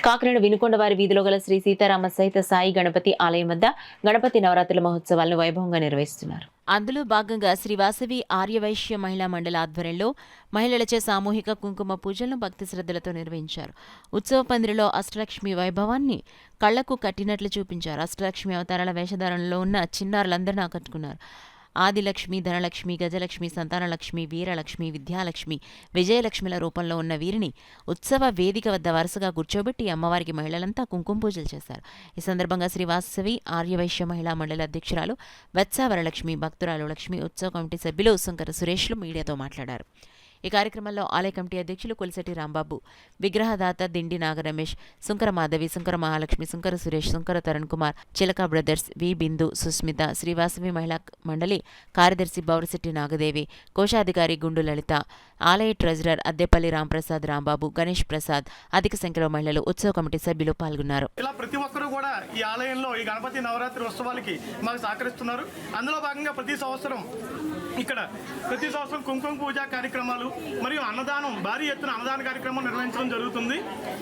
కాకినాడ వినుకొండవారి వీధిలో గల శ్రీ సీతారామ సహిత సాయి గణపతి ఆలయం వద్ద గణపతి నవరాత్రుల మహోత్సవాలను వైభవంగా నిర్వహిస్తున్నారు. అందులో భాగంగా శ్రీ వాసవి ఆర్యవైశ్య మహిళా మండలి ఆధ్వర్యంలో మహిళలచే సామూహిక కుంకుమ పూజలను భక్తి శ్రద్ధలతో నిర్వహించారు. ఉత్సవ పందిరిలో అష్టలక్ష్మి వైభవాన్ని కళ్లకు కట్టినట్లు చూపించారు. అష్టలక్ష్మి అవతారాల వేషధారణలో ఉన్న చిన్నారులందరినీ ఆకట్టుకున్నారు. ఆదిలక్ష్మి, ధనలక్ష్మి, గజలక్ష్మి, సంతానలక్ష్మి, వీరలక్ష్మి, విద్యాలక్ష్మి, విజయలక్ష్మిల రూపంలో ఉన్న వీరిని ఉత్సవ వేదిక వద్ద వరుసగా కూర్చోబెట్టి అమ్మవారికి మహిళలంతా కుంకుమ పూజలు చేశారు. ఈ సందర్భంగా శ్రీ వాసవి ఆర్యవైశ్య మహిళా మండలి అధ్యక్షురాలు వత్సావరలక్ష్మి, భక్తురాలు లక్ష్మి, ఉత్సవ కమిటీ సభ్యులు శంకర సురేష్లు మీడియాతో మాట్లాడారు. ఈ కార్యక్రమంలో ఆలయ కమిటీ అధ్యక్షులు కొలిశెట్టి రాంబాబు, విగ్రహదాత దిండి నాగరమేష్, శంకర మాధవి, శంకర మహాలక్ష్మి, శంకర సురేష్, శంకర తరుణ్ కుమార్, చిలక బ్రదర్స్, వి బిందు, సుస్మిత, శ్రీవాసవి మహిళా మండలి కార్యదర్శి బౌరశెట్టి నాగదేవి, కోశాధికారి గుండు లలిత, ఆలయ ట్రెజరర్ అద్దెపల్లి రాంప్రసాద్, రాంబాబు, గణేష్ ప్రసాద్, అధిక సంఖ్యలో మహిళలు, ఉత్సవ కమిటీ సభ్యులు పాల్గొన్నారు. ఇలా ప్రతి ఒక్కరూ కూడా ఈ ఆలయంలో ఈ గణపతి నవరాత్రి ఉత్సవాలకి మాకు సహకరిస్తున్నారు. అందులో భాగంగా ప్రతి సంవత్సరం కుంకుమ పూజ కార్యక్రమాలు మరియు అన్నదానం, భారీ ఎత్తున అన్నదాన కార్యక్రమం నిర్వహించడం జరుగుతుంది.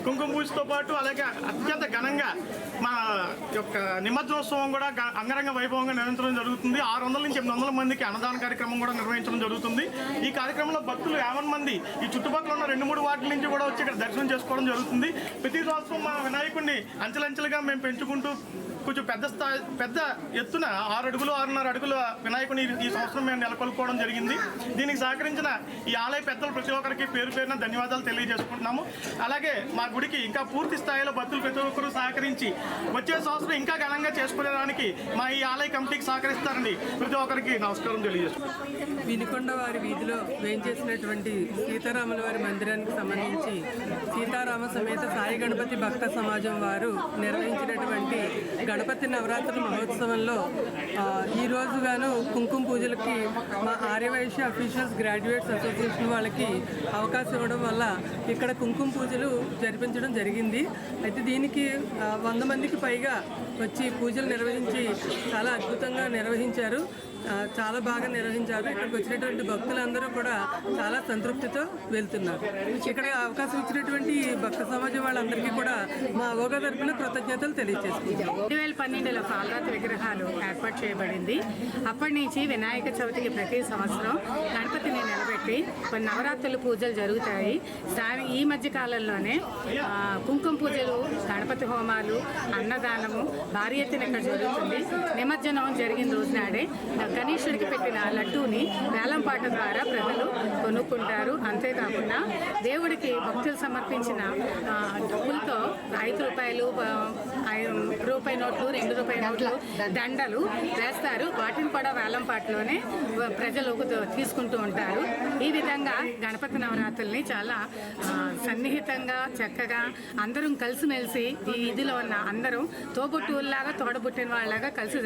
కుంకుమ పూజతో పాటు అలాగే అత్యంత ఘనంగా మా యొక్క నిమజ్జనోత్సవం కూడా అంగరంగ వైభవంగా నిర్వహించడం జరుగుతుంది. 600 నుంచి 800 మందికి అన్నదాన కార్యక్రమం కూడా నిర్వహించడం జరుగుతుంది. ఈ కార్యక్రమంలో భక్తులు 50 మంది ఈ చుట్టుపక్కల ఉన్న 2-3 వార్డుల నుంచి కూడా వచ్చి ఇక్కడ దర్శనం చేసుకోవడం జరుగుతుంది. ప్రతి సంవత్సరం మా వినాయకుడిని అంచెలంచెలుగా మేము పెంచుకుంటూ కొంచెం పెద్ద ఎత్తున 6 అడుగులు 6.5 అడుగుల వినాయకుని ఈ సంవత్సరం మేము నెలకొల్పుకోవడం జరిగింది. దీనికి సహకరించిన ఈ ఆలయ పెద్దలు ప్రతి ఒక్కరికి పేరు పేరున ధన్యవాదాలు తెలియజేసుకుంటున్నాము. అలాగే మా గుడికి ఇంకా పూర్తి స్థాయిలో భక్తులు ప్రతి ఒక్కరు సహకరించి వచ్చే సంవత్సరం ఇంకా ఘనంగా చేసుకునేదానికి మా ఈ ఆలయ కమిటీకి సహకరిస్తారని ప్రతి ఒక్కరికి నమస్కారం తెలియజేసుకుంటున్నాం. వినుకొండ వారి వీధిలో వేయించేసినటువంటి సీతారాముల వారి మందిరానికి సంబంధించి సీతారామ సమేత సాయి గణపతి భక్త సమాజం వారు నిర్వహించినటువంటి గణపతి నవరాత్రుల మహోత్సవంలో ఈరోజు గాను కుంకుమ పూజలకి మా ఆర్యవైశ్య అఫీషియల్స్ గ్రాడ్యుయేట్స్ అసోసియేషన్ వాళ్ళకి అవకాశం ఇవ్వడం వల్ల ఇక్కడ కుంకుమ పూజలు జరిపించడం జరిగింది. అయితే దీనికి 100 మందికి పైగా వచ్చి పూజలు నిర్వహించి చాలా అద్భుతంగా నిర్వహించారు. చాలా బాగా నిర్వహించారు. ఇక్కడికి వచ్చినటువంటి భక్తులందరూ కూడా చాలా సంతృప్తితో వెళ్తున్నారు. ఇక్కడ అవకాశం ఇచ్చినటువంటి భక్త సమాజం వాళ్ళందరికీ కూడా మా అవగా తరపున కృతజ్ఞతలు తెలియజేసుకుంటాం. 2012లో కాలరాతి విగ్రహాలు ఏర్పాటు చేయబడింది. అప్పటి నుంచి వినాయక చవితికి ప్రతి సంవత్సరం గణపతిని నిలబెట్టి కొన్ని నవరాత్రులు పూజలు జరుగుతాయి. ఈ మధ్య కాలంలోనే కుంకుమ పూజలు, గణపతి హోమాలు, అన్నదానము భారీ ఎత్తున ఇక్కడ జరుగుతుంది. నిమజ్జనం జరిగిన రోజునాడే గణేశుడికి పెట్టిన లడ్డూని వేలంపాట ద్వారా ప్రజలు కొనుక్కుంటారు. అంతేకాకుండా దేవుడికి భక్తులు సమర్పించిన డబ్బులతో 5 రూపాయలు, రూపాయి నోట్లు, 2 రూపాయి నోట్లు, దండలు వేస్తారు. వాటిని కూడా వేలంపాటలోనే ప్రజలు తీసుకుంటూ ఉంటారు. ఈ విధంగా గణపతి నవరాత్రుల్ని చాలా సన్నిహితంగా చక్కగా అందరం కలిసిమెలిసి ఈ ఇదిలో ఉన్న అందరం తోబుట్టువుల్లాగా తోడబుట్టిన వాళ్ళలాగా కలిసి